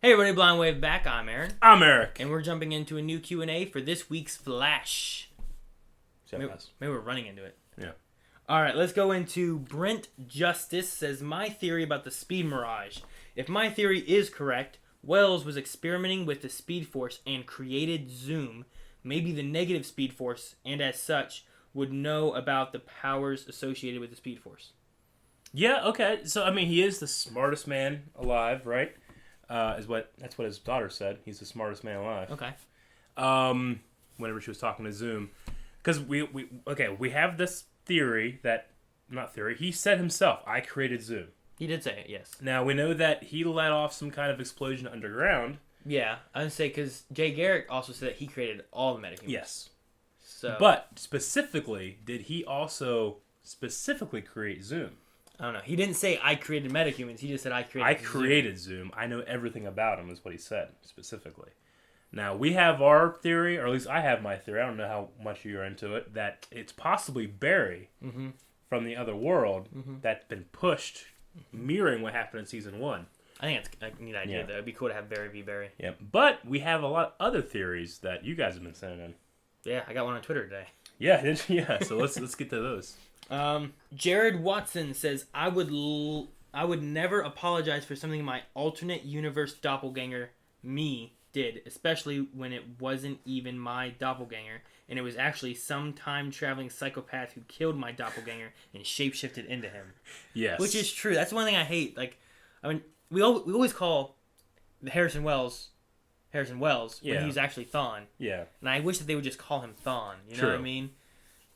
Hey everybody, Blind Wave back. I'm Aaron. I'm Eric. And we're jumping into a new Q&A for this week's Flash. Maybe we're running into it. Yeah. Alright, let's go into Brent Justice says, my theory about the Speed Mirage. If my theory is correct, Wells was experimenting with the Speed Force and created Zoom, maybe the negative Speed Force, and as such, would know about the powers associated with the Speed Force. Yeah, okay. So, I mean, he is the smartest man alive, right? That's what his daughter said. He's the smartest man alive. Okay. Whenever she was talking to Zoom. Because we have this theory that, not theory, he said himself, I created Zoom. He did say it, yes. Now, we know that he let off some kind of explosion underground. Yeah, I would say because Jay Garrick also said that he created all the metahumans. Yes. So, but, specifically, did he also specifically create Zoom? I don't know. He didn't say I created metahumans. He just said I created Zoom. I know everything about him is what he said, specifically. Now, we have our theory, or at least I have my theory. I don't know how much you're into it, that it's possibly Barry from the other world that's been pushed, mirroring what happened in Season 1. I think that's a neat idea, though. It'd be cool to have Barry v. Barry. Yeah, but we have a lot of other theories that you guys have been sending in. Yeah, I got one on Twitter today. Yeah, so let's get to those. Jared Watson says, I would never apologize for something my alternate universe doppelganger, me, did, especially when it wasn't even my doppelganger, and it was actually some time-traveling psychopath who killed my doppelganger and shapeshifted into him. Yes. Which is true. That's one thing I hate. Like, I mean, we always call Harrison Wells when he was actually Thawne. Yeah. And I wish that they would just call him Thawne. You know what I mean?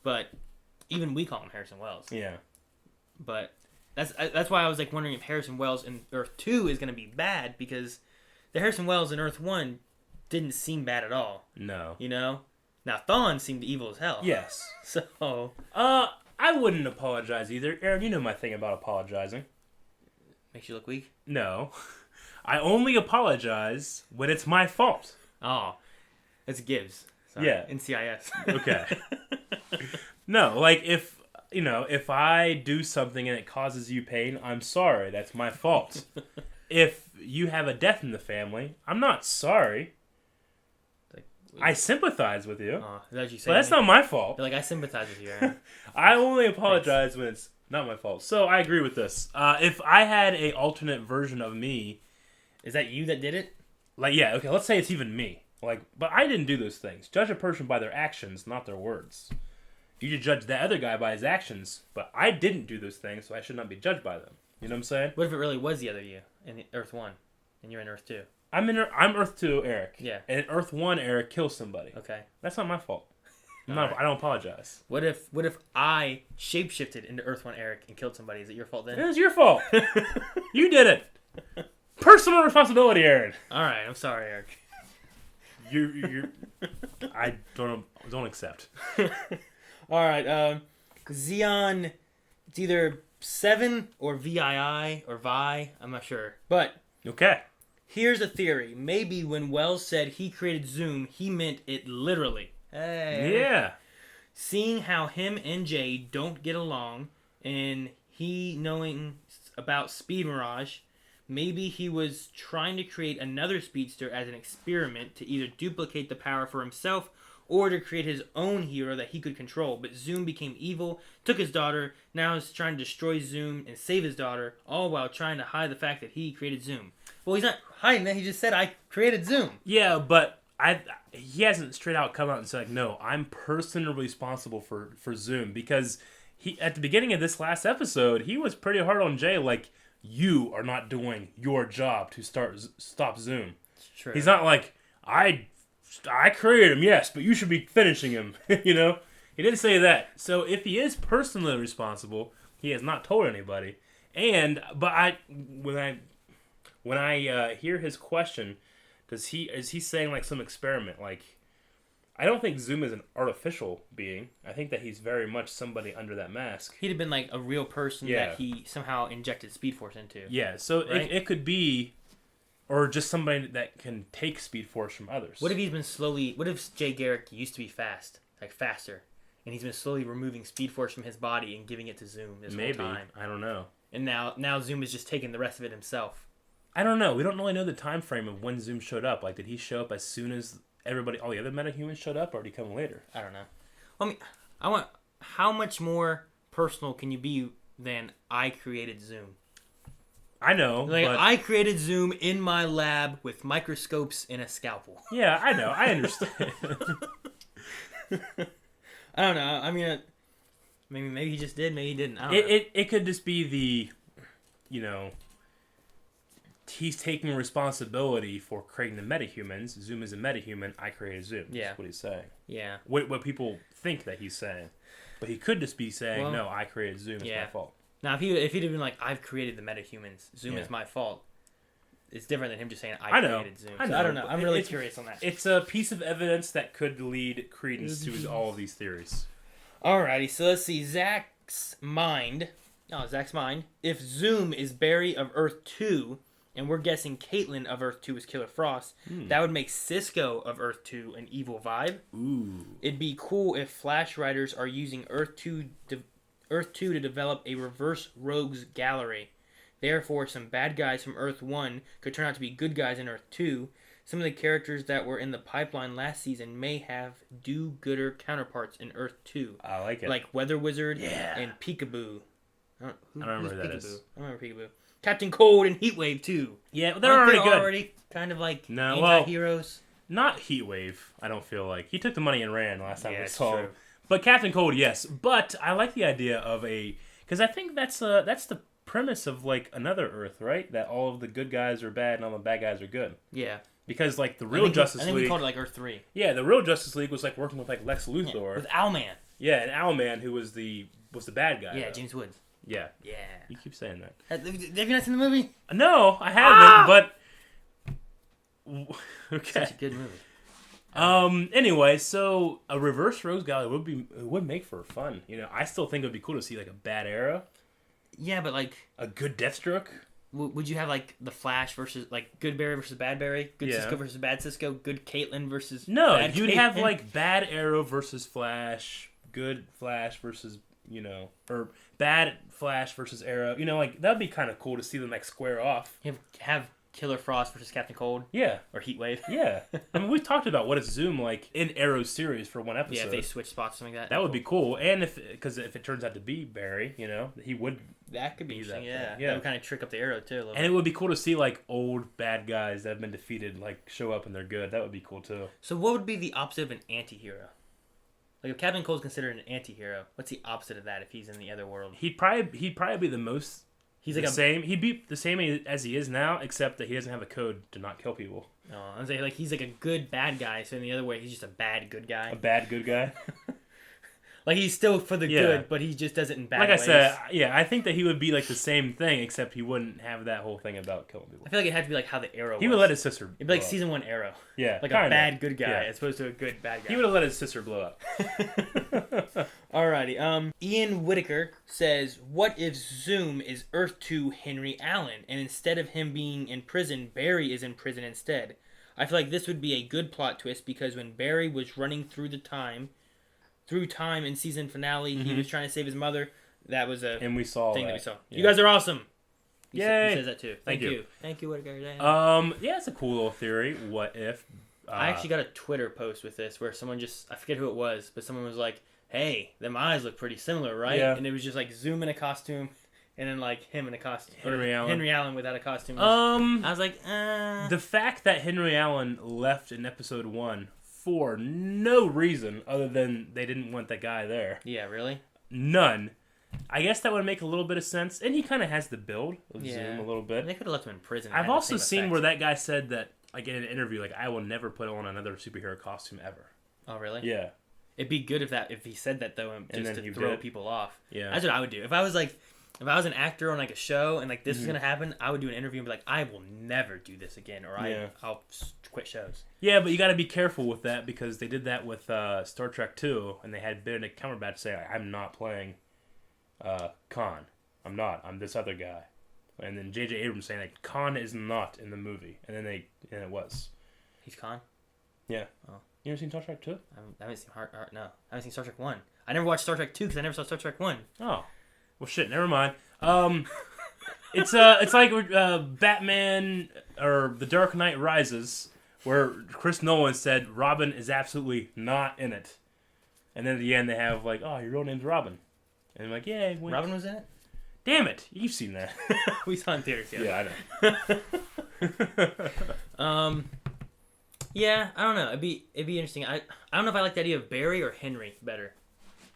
But even we call him Harrison Wells. Yeah. But that's why I was like wondering if Harrison Wells in Earth 2 is going to be bad, because the Harrison Wells in Earth 1 didn't seem bad at all. No. You know? Now Thawne seemed evil as hell. Yes. So I wouldn't apologize either. Aaron, you know my thing about apologizing. Makes you look weak? No. I only apologize when it's my fault. Oh. It's Gibbs. Sorry. Yeah. NCIS. Okay. No, like if I do something and it causes you pain, I'm sorry. That's my fault. If you have a death in the family, I'm not sorry. I sympathize with you. Is that what you say? But that's not my fault. You're like, I sympathize with you, Aaron. I only apologize when it's not my fault. So I agree with this. If I had a alternate version of me, is that you that did it? Like, yeah, okay, let's say it's even me. Like, but I didn't do those things. Judge a person by their actions, not their words. You should judge that other guy by his actions, but I didn't do those things, so I should not be judged by them. You know what I'm saying? What if it really was the other you in Earth 1, and you're in Earth 2? I'm Earth 2, Eric. Yeah. And in Earth 1, Eric kills somebody. Okay. That's not my fault. I don't apologize. What if I shapeshifted into Earth 1 Eric and killed somebody? Is it your fault then? It was your fault. You did it. Personal responsibility, Aaron. All right, I'm sorry, Eric. I don't accept. All right, Xeon, it's either 7 or VII or Vi, I'm not sure. But okay. Here's a theory. Maybe when Wells said he created Zoom, he meant it literally. Hey. Yeah. Seeing how him and Jay don't get along, and he knowing about Speed Mirage, maybe he was trying to create another speedster as an experiment to either duplicate the power for himself or to create his own hero that he could control. But Zoom became evil, took his daughter, now is trying to destroy Zoom and save his daughter, all while trying to hide the fact that he created Zoom. Well, he's not hiding that. He just said, I created Zoom. Yeah, but he hasn't straight out come out and said, like, no, I'm personally responsible for Zoom. Because he at the beginning of this last episode, he was pretty hard on Jay, like, you are not doing your job to stop Zoom. It's true. He's not like, I created him, yes, but you should be finishing him. You know? He didn't say that. So if he is personally responsible, he has not told anybody. But when I hear his question, is he saying like some experiment? Like, I don't think Zoom is an artificial being. I think that he's very much somebody under that mask. He'd have been like a real person that he somehow injected Speed Force into. Yeah, so right? it could be, or just somebody that can take Speed Force from others. What if Jay Garrick used to be fast, like faster, and he's been slowly removing Speed Force from his body and giving it to Zoom this whole time? I don't know. And now Zoom is just taking the rest of it himself. I don't know. We don't really know the time frame of when Zoom showed up. Like, did he show up as soon as all the other metahumans showed up, or did he come later? I don't know. Well, I mean, how much more personal can you be than I created Zoom? I know. Like, but... I created Zoom in my lab with microscopes and a scalpel. Yeah, I know. I understand. I don't know. I mean, maybe he just did. Maybe he didn't. I don't know. It could just be the, he's taking responsibility for creating the metahumans. Zoom is a metahuman. I created Zoom. Yeah. That's what he's saying. Yeah. What people think that he's saying. But he could just be saying, no, I created Zoom. It's my fault. Now, if he'd have been like, I've created the metahumans. Zoom is my fault. It's different than him just saying, I created Zoom. I don't know. I'm really curious on that. It's a piece of evidence that could lead credence to all of these theories. Alrighty, so let's see. Zach's mind. If Zoom is Barry of Earth 2, and we're guessing Caitlin of Earth 2 is Killer Frost, that would make Cisco of Earth 2 an evil vibe. Ooh. It'd be cool if Flash writers are using Earth 2 to develop a reverse rogues gallery. Therefore, some bad guys from Earth 1 could turn out to be good guys in Earth 2. Some of the characters that were in the pipeline last season may have do-gooder counterparts in Earth 2. I like it. Like Weather Wizard and Peekaboo. I don't remember who that is. I remember Peekaboo. Captain Cold and Heatwave, too. Yeah, they're already good. Already kind of like anti-heroes. Not Heatwave, I don't feel like. He took the money and ran last time we saw him. True. But Captain Cold, yes. But I like the idea of because I think that's the premise of like another Earth, right? That all of the good guys are bad and all the bad guys are good. Yeah. Because like the real Justice League, I think we called it like Earth 3. Yeah, the real Justice League was like working with like Lex Luthor. With Owlman. Yeah, and Owlman, who was the bad guy. Yeah, James Woods. Yeah. Yeah. You keep saying that. Have you not seen the movie? No, I haven't, but okay. Such a good movie. Anyway, so a reverse Rogues Gallery would make for fun. I still think it would be cool to see like a bad Arrow. Yeah, but like a good Deathstroke. Would you have like the Flash versus like good Barry versus bad Barry, good Cisco versus bad Cisco, good Caitlin versus bad you'd Caitlin? have like bad Arrow versus Flash, good Flash versus or bad Flash versus Arrow. Like that'd be kind of cool to see them like square off. Have Killer Frost versus Captain Cold. Yeah. Or Heatwave. Yeah. I mean, we talked about what is Zoom like in Arrow's series for one episode. Yeah, if they switch spots or something like that. That would be cool. And if it turns out to be Barry, he would. That could be interesting, yeah. That would kind of trick up the Arrow, too, a little bit. It would be cool to see, like, old bad guys that have been defeated, like, show up and they're good. That would be cool, too. So what would be the opposite of an anti-hero? Like, if Captain Cold's considered an anti-hero, what's the opposite of that if he's in the other world? He'd probably be the most... He'd be the same as he is now, except that he doesn't have a code to not kill people. No, I'm saying, like, he's like a good bad guy, so in the other way, he's just a bad good guy. A bad good guy? Like, he's still for the good, but he just does it in bad ways. Like I said, I think that he would be like the same thing, except he wouldn't have that whole thing about killing people. I feel like it had to be like how the Arrow was. He would let his sister It'd be like season 1 Arrow. Yeah. Like a bad good guy as opposed to a good bad guy. He would have let his sister blow up. Alrighty. Ian Whitaker says, what if Zoom is Earth 2 Henry Allen, and instead of him being in prison, Barry is in prison instead? I feel like this would be a good plot twist because when Barry was running through time in season finale, he was trying to save his mother. That was a and we saw thing that we saw. Yeah. You guys are awesome. Yay! He says that too. Thank you. Thank you, Whitaker. Yeah, it's a cool little theory. What if... I actually got a Twitter post with this where someone I forget who it was, but someone was like, hey, them eyes look pretty similar, right? Yeah. And it was just like Zoom in a costume, and then like him in a costume. Henry Allen without a costume. I was like, The fact that Henry Allen left in episode 1 for no reason other than they didn't want that guy there. Yeah, really? None. I guess that would make a little bit of sense. And he kind of has the build of Zoom a little bit. They could have left him in prison. I've also seen where that guy said that, like in an interview, like, I will never put on another superhero costume ever. Oh, really? Yeah. It'd be good if he said that, though, just to throw people off. Yeah. That's what I would do. If I was an actor on like a show and like this was gonna happen, I would do an interview and be like, I will never do this again, or I'll quit shows. Yeah, but you got to be careful with that because they did that with Star Trek 2, and they had Benedict Cumberbatch say, I'm not playing Khan. I'm not. I'm this other guy. And then J.J. Abrams saying that Khan is not in the movie, and then it was. He's Khan? Yeah. Oh. You ever seen Star Trek 2? I haven't seen no. I haven't seen Star Trek 1. I never watched Star Trek 2 because I never saw Star Trek 1. Oh. Well, shit, never mind. It's like Batman or The Dark Knight Rises, where Chris Nolan said Robin is absolutely not in it, and then at the end they have like, oh, your real name's Robin, and I'm like, yeah, Robin was in it. Damn it, you've seen that. We saw it in theaters. Yeah, I know. Yeah, I don't know. It'd be interesting. I don't know if I like the idea of Barry or Henry better.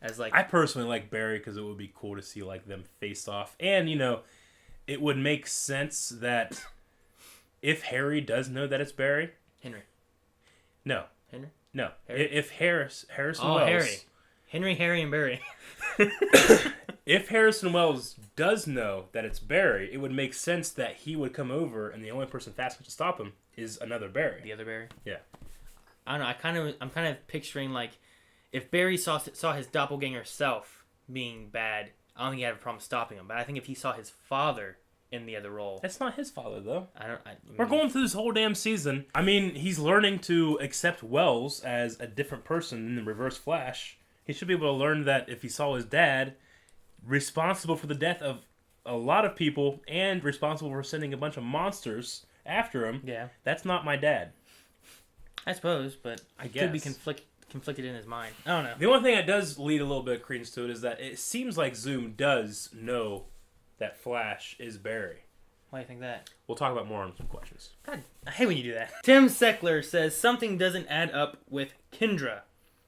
As like I personally like Barry because it would be cool to see like them face off, and it would make sense that if Harry does know that it's Barry, Henry. No. Henry? No. Harry? If Harrison Oh, Wells, Harry. Henry, Harry, and Barry. if Harrison Wells does know that it's Barry, it would make sense that he would come over, and the only person fast enough to stop him is another Barry. The other Barry. Yeah. I don't know. I'm kind of picturing like if Barry saw his doppelganger self being bad, I don't think he'd have a problem stopping him. But I think if he saw his father in the other role, that's not his father though. We're going through this whole damn season. I mean, he's learning to accept Wells as a different person in the Reverse Flash. He should be able to learn that if he saw his dad responsible for the death of a lot of people and responsible for sending a bunch of monsters after him, yeah, that's not my dad. I suppose, but I guess. Could be conflicted in his mind. I don't know. The only thing that does lead a little bit of credence to it is that it seems like Zoom does know that Flash is Barry. Why do you think that? We'll talk about more on some questions. God, I hate when you do that. Tim Seckler says something doesn't add up with Kendra.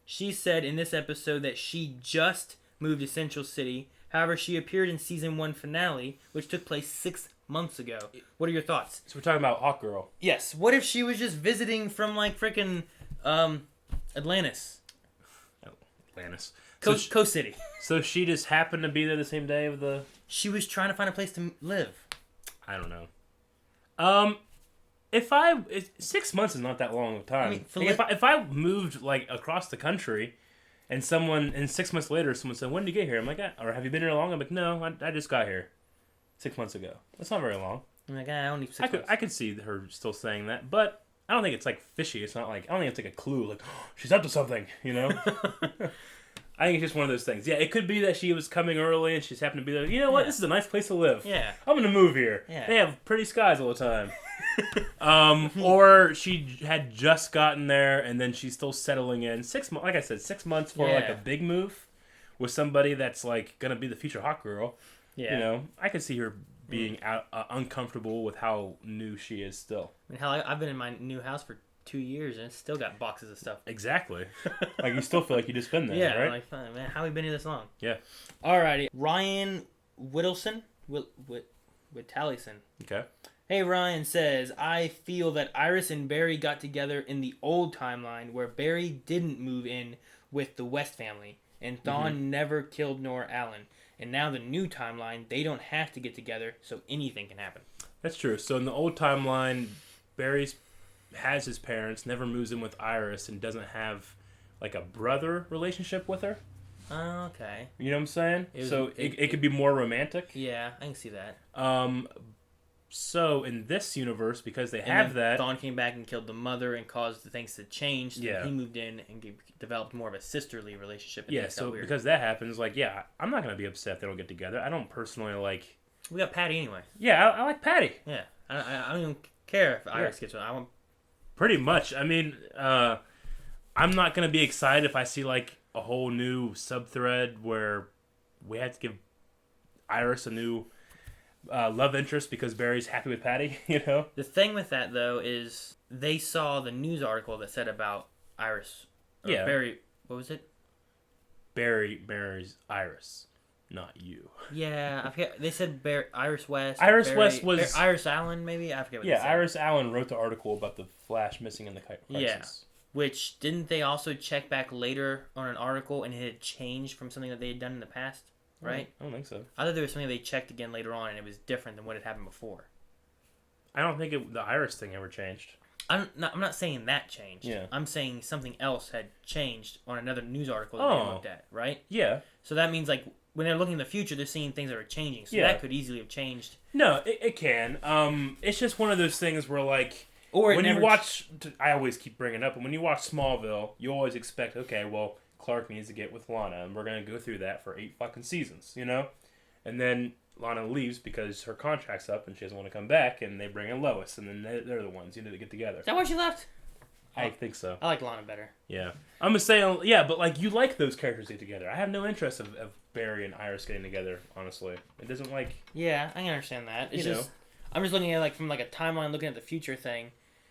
She said in this episode that she just moved to Central City. However, she appeared in season 1 finale, which took place 6 months ago. What are your thoughts? So we're talking about Hawkgirl. Yes. What if she was just visiting from like freaking Atlantis? Atlantis. Coast City. So she just happened to be there the same day of the... She was trying to find a place to live. I don't know. 6 months is not that long of time. I mean, if I moved like across the country, and 6 months later someone said, "When did you get here?" I'm like, "Or have you been here long?" I'm like, "No, I just got here 6 months ago." That's not very long. I'm like, I only 6 months. I could see her still saying that, but I don't think it's like fishy. It's not like I don't think it's like a clue. Like, oh, she's up to something, I think it's just one of those things. Yeah, it could be that she was coming early and she's happened to be there. You know what? Yeah. This is a nice place to live. Yeah. I'm going to move here. Yeah. They have pretty skies all the time. Or she had just gotten there and then she's still settling in. 6 months, like I said, 6 months for like a big move with somebody that's like going to be the future Hawkgirl. Yeah. I could see her being uncomfortable with how new she is still. I mean, hell, I've been in my new house for 2 years and it's still got boxes of stuff. Exactly. Like you still feel like you just been there, yeah, right? Like, man, how have we been here this long? Yeah. Alrighty. Ryan Whittleson? Whittalison. Okay. Hey, Ryan says, I feel that Iris and Barry got together in the old timeline where Barry didn't move in with the West family and Thawne never killed Nora Allen. And now the new timeline, they don't have to get together, so anything can happen. That's true. So in the old timeline, Barry has his parents, never moves in with Iris, and doesn't have like a brother relationship with her. Okay. You know what I'm saying? It could be more romantic. Yeah, I can see that. So in this universe, because they have that, Thawne came back and killed the mother and caused the things to change. So he moved in and developed more of a sisterly relationship. And so because that happens, like, I'm not gonna be upset if they don't get together. I don't personally like. We got Patty anyway. Yeah, I like Patty. Yeah, I don't even care if Iris gets one. I want. Pretty much. I mean, I'm not gonna be excited if I see like a whole new sub-thread where we had to give Iris a new love interest because Barry's happy with Patty, The thing with that, though, is they saw the news article that said about Iris. Barry, what was it? Barry's Iris, not you. Yeah, I forget. They said Iris West. West was... Iris Allen, maybe? I forget what they said. Iris Allen wrote the article about the Flash missing in the crisis. Yeah. Which, didn't they also check back later on an article and it had changed from something that they had done in the past? Right? I don't think so. I thought there was something they checked again later on and it was different than what had happened before. I don't think the Iris thing ever changed. I'm not saying that changed. Yeah. I'm saying something else had changed on another news article that they looked at, right? Yeah. So that means, like, when they're looking in the future, they're seeing things that are changing. So that could easily have changed. No, it can. It's just one of those things where, like... Or when you watch... I always keep bringing it up, but when you watch Smallville, you always expect, okay, well... Clark needs to get with Lana, and we're going to go through that for 8 fucking seasons, And then Lana leaves because her contract's up and she doesn't want to come back, and they bring in Lois, and then they're the ones that get together. Is that why she left? I think so. I like Lana better. Yeah. I'm just saying, yeah, but like you like those characters get together. I have no interest of Barry and Iris getting together, honestly. It doesn't like... Yeah, I can understand that. It's You just, know. I'm just looking at it like from like a timeline, looking at the future thing.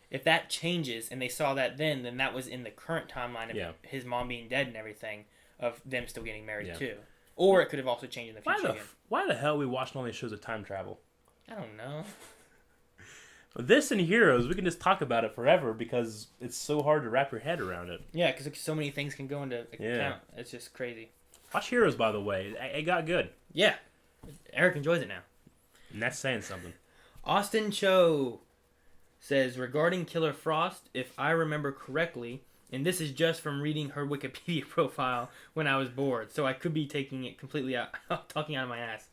If that changes and they saw that then that was in the current timeline of his mom being dead and everything, of them still getting married too. Or it could have also changed in the future again. Why the hell are we watching all these shows of time travel? I don't know. This and Heroes, we can just talk about it forever because it's so hard to wrap your head around it. Yeah, because so many things can go into account. It's just crazy. Watch Heroes, by the way. It got good. Yeah. Eric enjoys it now. And that's saying something. Austin Cho says, regarding Killer Frost, if I remember correctly, and this is just from reading her Wikipedia profile when I was bored, so I could be taking it completely out, talking out of my ass.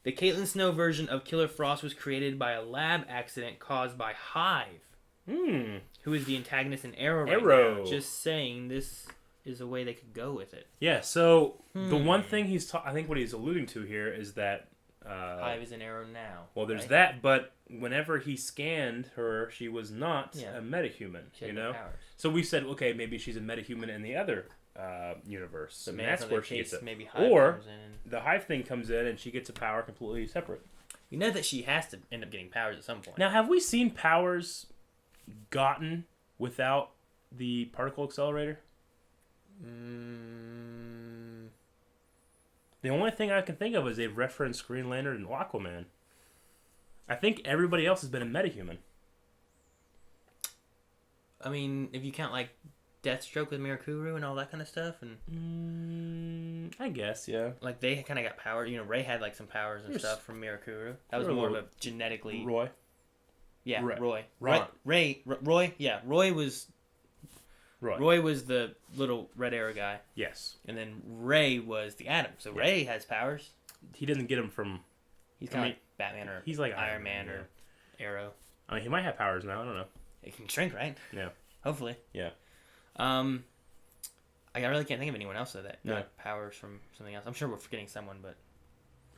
The Caitlin Snow version of Killer Frost was created by a lab accident caused by Hive, who is the antagonist in Arrow right now. Just saying, this is a way they could go with it. Yeah, so the one thing I think what he's alluding to here is that... Hive is in Arrow now. Well, there's that, but whenever he scanned her, she was not a metahuman, She had you no know? powers. So we said, okay, maybe she's a metahuman in the other universe. So and that's where she gets it. Maybe Hive or comes in. the Hive thing comes in and she gets a power completely separate. You know that she has to end up getting powers at some point. Now, have we seen powers gotten without the particle accelerator? The only thing I can think of is they've referenced Green Lantern and Aquaman. I think everybody else has been a metahuman. I mean, if you count like Deathstroke with Mirakuru and all that kind of stuff, and I guess, yeah. like they kind of got power. You know, Ray had like some powers and stuff from Mirakuru. That was more of a genetically. Roy. Yeah, Roy. Ron. Roy. Yeah, Roy was Roy. was the little red arrow guy. Yes. And then Ray was the Atom. So Ray has powers. He doesn't get them from... He's kind of like Batman or he's like Iron Man or Arrow. I mean, he might have powers now. I don't know. It can shrink, right? Yeah. Hopefully. Yeah. I really can't think of anyone else though that got powers from something else. I'm sure we're forgetting someone, but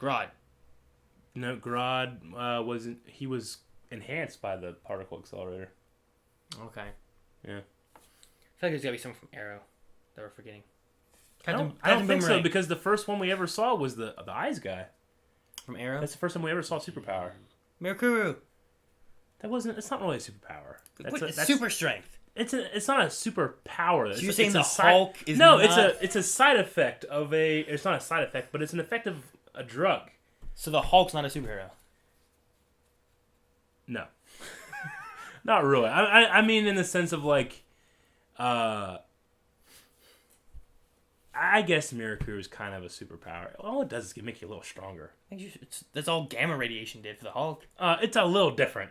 Grodd. No, Grodd wasn't... He was enhanced by the particle accelerator. Okay. Yeah. I feel like there's got to be someone from Arrow that we're forgetting. I don't think so, because the first one we ever saw was the Eyes guy. From Arrow? That's the first time we ever saw Superpower. Mirakuru. It's not really a superpower. It's super strength. It's not a superpower. So you're saying the Hulk is not... it's a side effect of a... It's not a side effect, but it's an effect of a drug. So the Hulk's not a superhero? No. Not really. I mean in the sense of like... I guess Mirakuru is kind of a superpower. All it does is make you a little stronger. That's all gamma radiation did for the Hulk. It's a little different.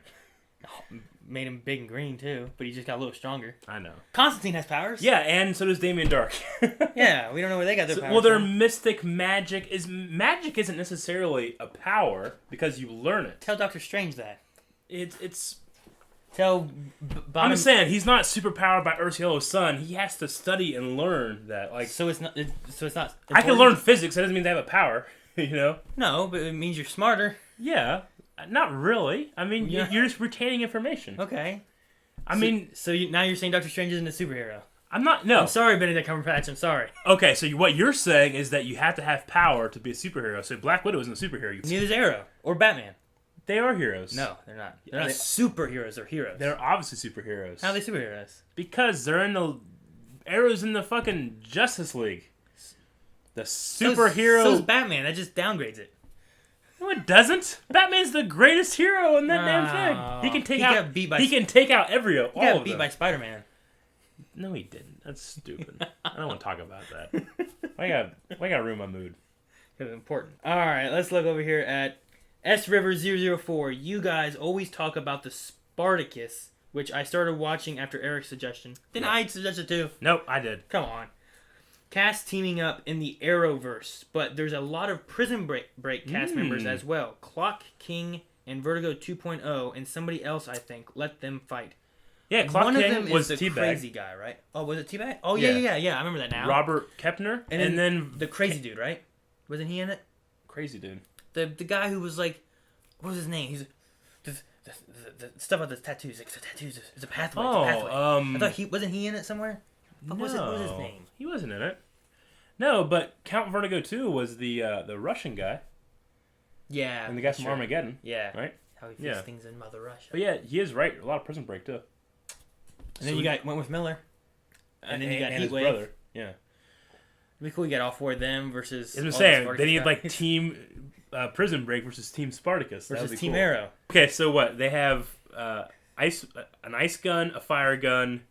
Made him big and green too, but he just got a little stronger. I know. Constantine has powers. Yeah, and so does Damien Dark. Yeah, we don't know where they got their powers. Well, their mystic magic isn't necessarily a power because you learn it. Tell Doctor Strange that. It's. Tell. I'm just saying he's not superpowered by Earth's yellow sun. He has to study and learn that. Like, so it's not. I can learn physics. That doesn't mean they have a power. You know. No, but it means you're smarter. Yeah. Not really. I mean, you're just retaining information. Okay. I mean... now you're saying Doctor Strange isn't a superhero. I'm not... No. I'm sorry, Benedict Cumberbatch. I'm sorry. Okay, so what you're saying is that you have to have power to be a superhero. So Black Widow isn't a superhero. Neither is Arrow. Or Batman. They are heroes. No, they're not. They're not superheroes. They're heroes. They're obviously superheroes. How are they superheroes? Because they're in the... Arrow's in the fucking Justice League. The superhero... So's Batman. That just downgrades it. No, it doesn't. Batman's the greatest hero in that damn thing. He can take out. He can take out He got beat by Spider-Man. No, he didn't. That's stupid. I don't want to talk about that. Why gotta ruin my mood? It's important. All right, let's look over here at SRiver004. You guys always talk about the Spartacus, which I started watching after Eric's suggestion. Then I suggested too. Nope, I did. Come on. Cast teaming up in the Arrowverse, but there's a lot of Prison Break cast members as well. Clock King and Vertigo 2.0 and somebody else, I think. Let them fight. Yeah, Clock One King of them was is the Teabag. crazy guy, right? Oh, was it Teabag? Oh, yeah. I remember that now. Robert Kepner. And then the crazy dude, right? Wasn't he in it? Crazy dude. The guy who was like, what was his name? He's the stuff about the tattoos. Like, the tattoos is a pathway. It's a pathway. I thought wasn't he in it somewhere? What was his name? He wasn't in it. No, but Count Vertigo 2 was the Russian guy. Yeah. And the guy from Armageddon. Yeah. Right? How he fixed things in Mother Russia. But yeah, he is right. A lot of Prison Break, too. And then you went with Miller. And then you got his Heatwave. brother. Yeah. It'd be cool. You got all four of them versus. I'm saying they need like Team Prison Break versus Team Spartacus versus Team Arrow. Okay, so what they have? An ice gun, a fire gun,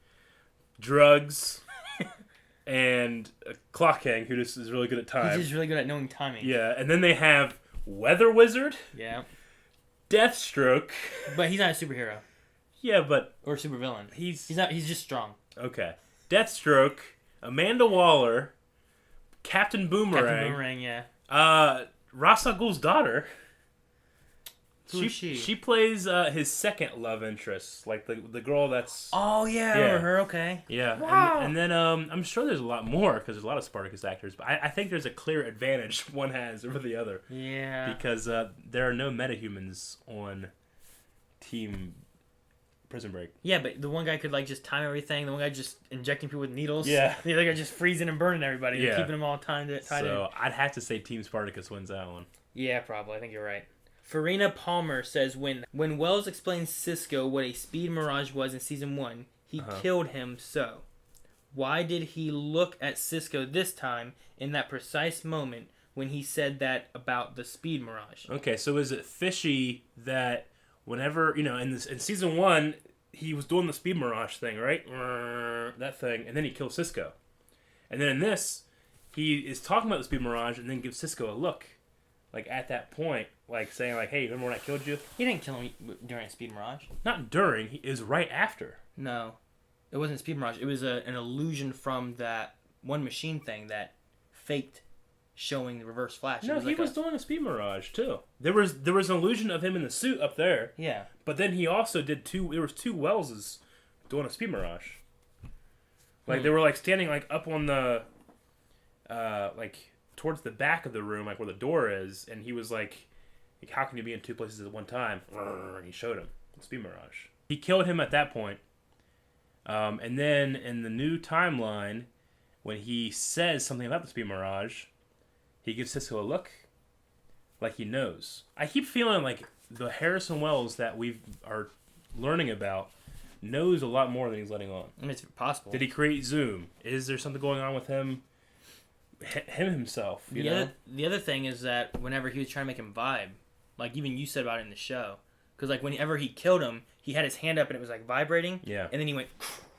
drugs, and a clock hang who just is really good at time. He's just really good at knowing timing. Yeah, and then they have Weather Wizard. Yeah. Deathstroke. But he's not a superhero. Yeah, but or supervillain. He's not. He's just strong. Okay. Deathstroke, Amanda Waller, Captain Boomerang. Captain Boomerang, yeah. Ra's al Ghul's daughter. Who is she? She plays his second love interest, like the girl that's. Oh yeah, I remember her. Okay. Yeah. Wow. And then I'm sure there's a lot more because there's a lot of Spartacus actors, but I think there's a clear advantage one has over the other. Yeah. Because there are no metahumans on Team Prison Break. Yeah, but the one guy could like just time everything. The one guy just injecting people with needles. Yeah. The other guy just freezing and burning everybody. Yeah. And keeping them all tied in. So I'd have to say Team Spartacus wins that one. Yeah, probably. I think you're right. Farina Palmer says when Wells explained Cisco what a speed mirage was in season 1, he killed him so. Why did he look at Cisco this time in that precise moment when he said that about the speed mirage? Okay, so is it fishy that whenever, in season 1, he was doing the speed mirage thing, right? That thing, and then he kills Cisco. And then in this, he is talking about the speed mirage and then gives Cisco a look. Like, at that point, like, saying, like, hey, remember when I killed you? He didn't kill him during a speed mirage. Not during. It was right after. No. It wasn't speed mirage. It was an illusion from that one machine thing that faked showing the reverse flash. No, he was doing a speed mirage, too. There was an illusion of him in the suit up there. Yeah. But then he also did there was two Welleses doing a speed mirage. Like, they were, like, standing, like, up on the, like, towards the back of the room, like where the door is, and he was like, how can you be in two places at one time? And he showed him the speed mirage. He killed him at that point. And then in the new timeline, when he says something about the speed mirage, he gives Cisco a look like he knows. I keep feeling like the Harrison Wells that we are learning about knows a lot more than he's letting on. I mean, it's possible. Did he create Zoom? Is there something going on with him himself? The other thing is that whenever he was trying to make him vibe, like even you said about it in the show, because like whenever he killed him, he had his hand up and it was like vibrating. Yeah. And then he went.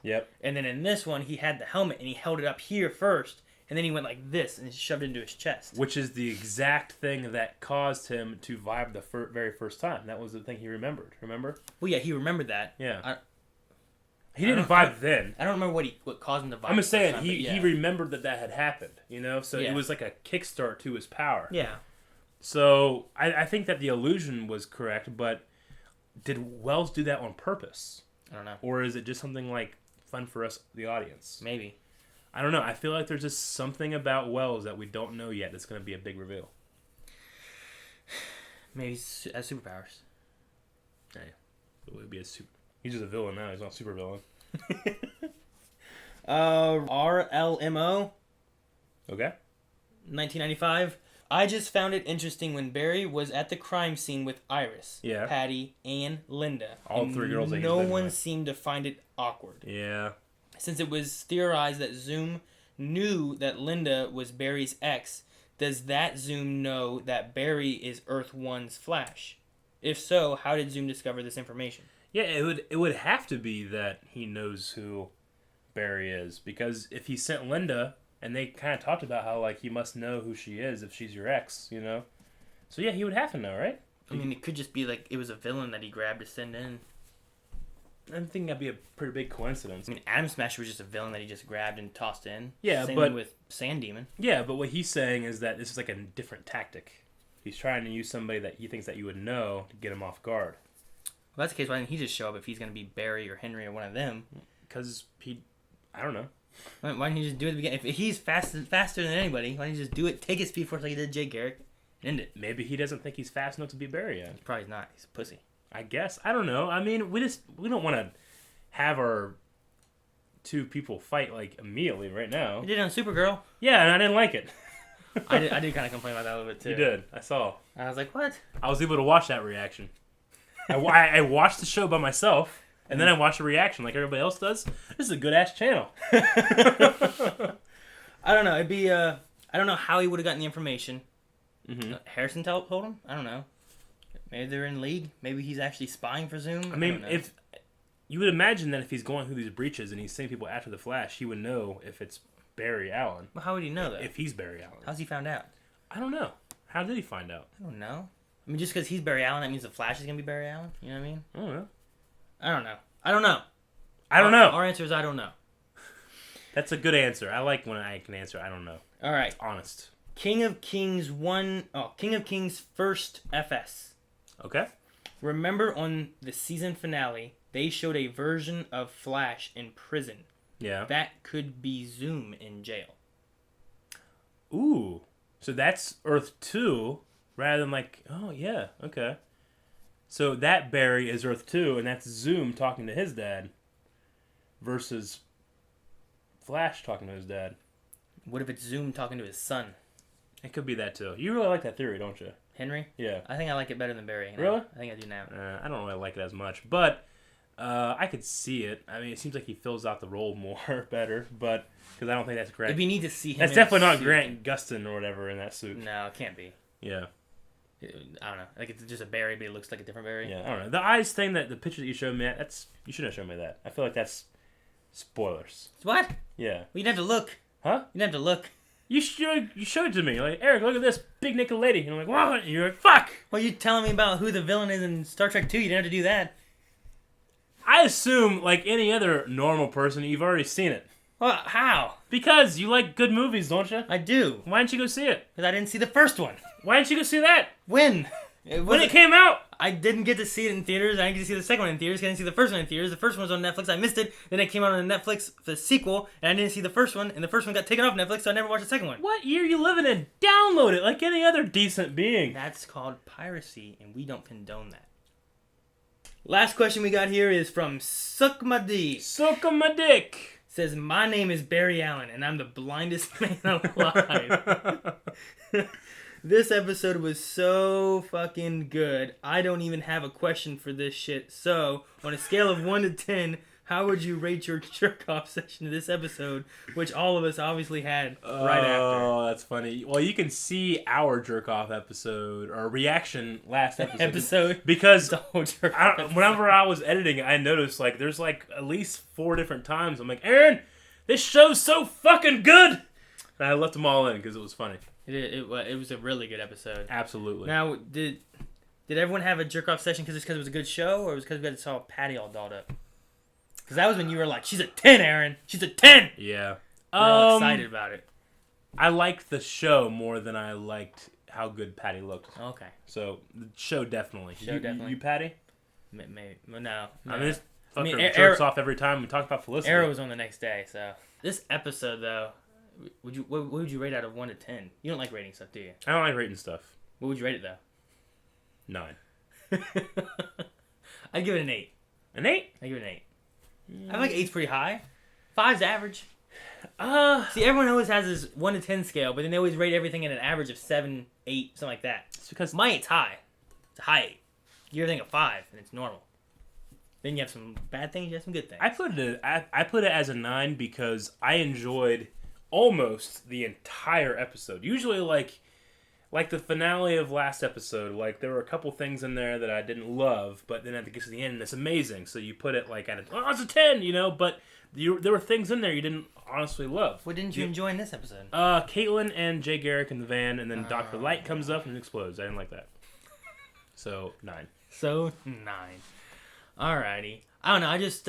Yep. And then in this one, he had the helmet and he held it up here first, and then he went like this and shoved it into his chest. Which is the exact thing that caused him to vibe the very first time. That was the thing he remembered. Remember? Well, yeah, he remembered that. Yeah. He didn't vibe then. I don't remember what caused him to vibe. I'm just saying he remembered that had happened. So it was like a kickstart to his power. Yeah. So I think that the illusion was correct, but did Wells do that on purpose? I don't know. Or is it just something like fun for us, the audience? Maybe. I don't know. I feel like there's just something about Wells that we don't know yet that's going to be a big reveal. Maybe he has superpowers. Yeah. It would be he's just a villain now. He's not a super villain. RLMO. Okay. 1995. I just found it interesting when Barry was at the crime scene with Iris, Patty, and Linda. All three girls that he's no been one with. seemed to find it awkward. Yeah. Since it was theorized that Zoom knew that Linda was Barry's ex, does that Zoom know that Barry is Earth 1's Flash? If so, how did Zoom discover this information? Yeah, it would have to be that he knows who Barry is, because if he sent Linda, and they kind of talked about how like he must know who she is if she's your ex, So yeah, he would have to know, right? I mean, it could just be like it was a villain that he grabbed to send in. I think that'd be a pretty big coincidence. I mean, Atom Smasher was just a villain that he just grabbed and tossed in. Yeah, Same but thing with Sand Demon. Yeah, but what he's saying is that this is like a different tactic. He's trying to use somebody that he thinks that you would know to get him off guard. Well, that's the case. Why didn't he just show up if he's going to be Barry or Henry or one of them? Because I don't know. Why didn't he just do it at the beginning? If he's faster than anybody, why didn't he just do it, take his speed force like he did Jay Garrick, End it. Maybe he doesn't think he's fast enough to be Barry yet. He's probably not. He's a pussy. I guess. I don't know. I mean, we don't want to have our two people fight like immediately right now. He did it on Supergirl. Yeah, and I didn't like it. I did kind of complain about that a little bit too. You did. I saw. I was like, what? I was able to watch that reaction. I watched the show by myself, and then I watched the reaction like everybody else does. This is a good ass channel. I don't know. It'd be I don't know how he would have gotten the information. Mm-hmm. Harrison told him. I don't know. Maybe they're in league. Maybe he's actually spying for Zoom. I mean, if you would imagine that if he's going through these breaches and he's seeing people after the Flash, he would know if it's Barry Allen. Well, how would he know that? If he's Barry Allen. How's he found out? I don't know. How did he find out? I don't know. I mean, just because he's Barry Allen, that means the Flash is gonna be Barry Allen. You know what I mean? I don't know. I don't know. I don't know. I don't know. Our answer is I don't know. That's a good answer. I like when I can answer I don't know. All right. It's honest. King of Kings first FS. Okay. Remember on the season finale, they showed a version of Flash in prison. Yeah. That could be Zoom in jail. Ooh. So that's Earth 2 rather than like, oh yeah, okay. So that Barry is Earth 2 and that's Zoom talking to his dad versus Flash talking to his dad. What if it's Zoom talking to his son? It could be that too. You really like that theory, don't you? Henry? Yeah. I think I like it better than Barry. Really? I think I do now. I don't really like it as much, but I could see it. I mean, it seems like he fills out the role more better, but because I don't think that's Grant. It'd be neat to see him. That's definitely not Grant Gustin or whatever in that suit. No, it can't be. Yeah. I don't know. Like it's just a Barry, but it looks like a different Barry. Yeah, I don't know. The eyes thing, that the picture that you showed me, you shouldn't have shown me that. I feel like that's spoilers. What? Yeah. Well, you'd have to look. Huh? You'd have to look. You showed it to me. Like, Eric, look at this big naked lady. And I'm like, what? And you're like, fuck. Well, you telling me about who the villain is in Star Trek 2. You didn't have to do that. I assume, like any other normal person, you've already seen it. Well, how? Because you like good movies, don't you? I do. Why didn't you go see it? Because I didn't see the first one. Why didn't you go see that? When? When it came out. I didn't get to see it in theaters. I didn't get to see the second one in theaters. I didn't see the first one in theaters. The first one was on Netflix. I missed it. Then it came out on Netflix for the sequel, and I didn't see the first one. And the first one got taken off Netflix, so I never watched the second one. What year you living in? Download it like any other decent being. That's called piracy, and we don't condone that. Last question we got here is from Suck My D. Suck my dick. Says, my name is Barry Allen, and I'm the blindest man alive. This episode was so fucking good. I don't even have a question for this shit. So, on a scale of 1 to 10, how would you rate your jerk-off session of this episode, which all of us obviously had right after? Oh, that's funny. Well, you can see our jerk-off episode, or reaction last episode. Because whenever I was editing, I noticed, like, there's, like, at least 4 different times. I'm like, Aaron, this show's so fucking good! And I left them all in because it was funny. It was a really good episode. Absolutely. Now, did everyone have a jerk-off session because it was a good show, or was it because we saw Patty all dolled up? Because that was when you were like, she's a 10, Aaron. She's a 10! Yeah. We were all excited about it. I liked the show more than I liked how good Patty looked. Okay. So, the show definitely. Definitely. You Patty? Maybe. No. I mean, this fucker jerks off every time we talk about Felicity. Arrow was on the next day, so. This episode, though, what would you rate out of 1 to 10? You don't like rating stuff, do you? I don't like rating stuff. What would you rate it, though? 9. I'd give it an 8. An 8? I'd give it an 8. I feel like 8's pretty high. 5's average. See, everyone always has this 1 to 10 scale, but then they always rate everything at an average of 7, 8, something like that. It's because my 8's high. It's a high 8. You give everything a 5, and it's normal. Then you have some bad things, you have some good things. I put it as a 9 because I enjoyed almost the entire episode. Usually, like the finale of last episode, like there were a couple things in there that I didn't love, but then at the get to the end, it's amazing. So you put it like at it's a 10, you know. But there were things in there you didn't honestly love. What didn't you enjoy in this episode? Caitlin and Jay Garrick in the van, and then Dr. Light comes up and explodes. I didn't like that. So 9. So 9. Alrighty. I don't know. I just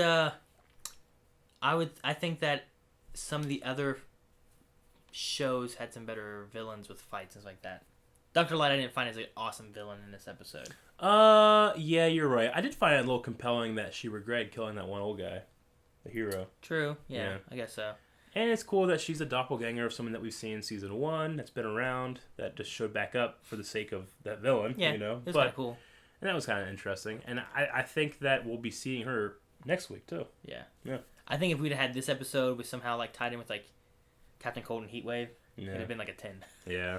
I think that some of the other shows had some better villains with fights and stuff like that. Dr. Light I didn't find as an awesome villain in this episode. Yeah, you're right. I did find it a little compelling that she regretted killing that one old guy, the hero. True. Yeah. I guess so. And it's cool that she's a doppelganger of someone that we've seen in season 1 that's been around, that just showed back up for the sake of that villain, Yeah, you know? it was kind of cool. And that was kind of interesting. And I think that we'll be seeing her next week, too. Yeah. Yeah. I think if we'd had this episode with somehow like tied in with like Captain Cold and Heatwave, it'd have been like a 10. Yeah.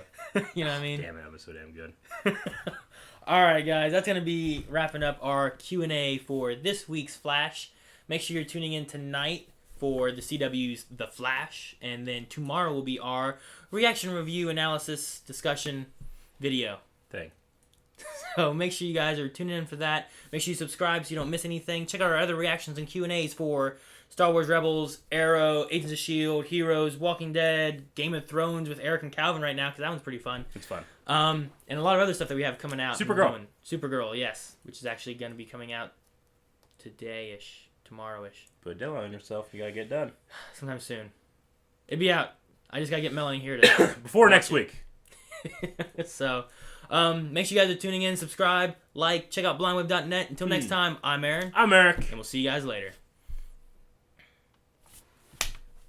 You know what I mean? Damn it, that was so damn good. All right, guys, that's going to be wrapping up our Q&A for this week's Flash. Make sure you're tuning in tonight for the CW's The Flash, and then tomorrow will be our reaction, review, analysis, discussion video Thing. So make sure you guys are tuning in for that. Make sure you subscribe so you don't miss anything. Check out our other reactions and Q&As for Star Wars Rebels, Arrow, Agents of S.H.I.E.L.D., Heroes, Walking Dead, Game of Thrones with Eric and Calvin right now, because that one's pretty fun. It's fun. And a lot of other stuff that we have coming out. Supergirl. Supergirl, yes, which is actually going to be coming out today-ish, tomorrow-ish. Put a deadline on yourself. You got to get done. Sometime soon. It'd be out. I just got to get Melanie here to Before next week. So, make sure you guys are tuning in, subscribe, like, check out blindweb.net. Until next time, I'm Aaron. I'm Eric. And we'll see you guys later.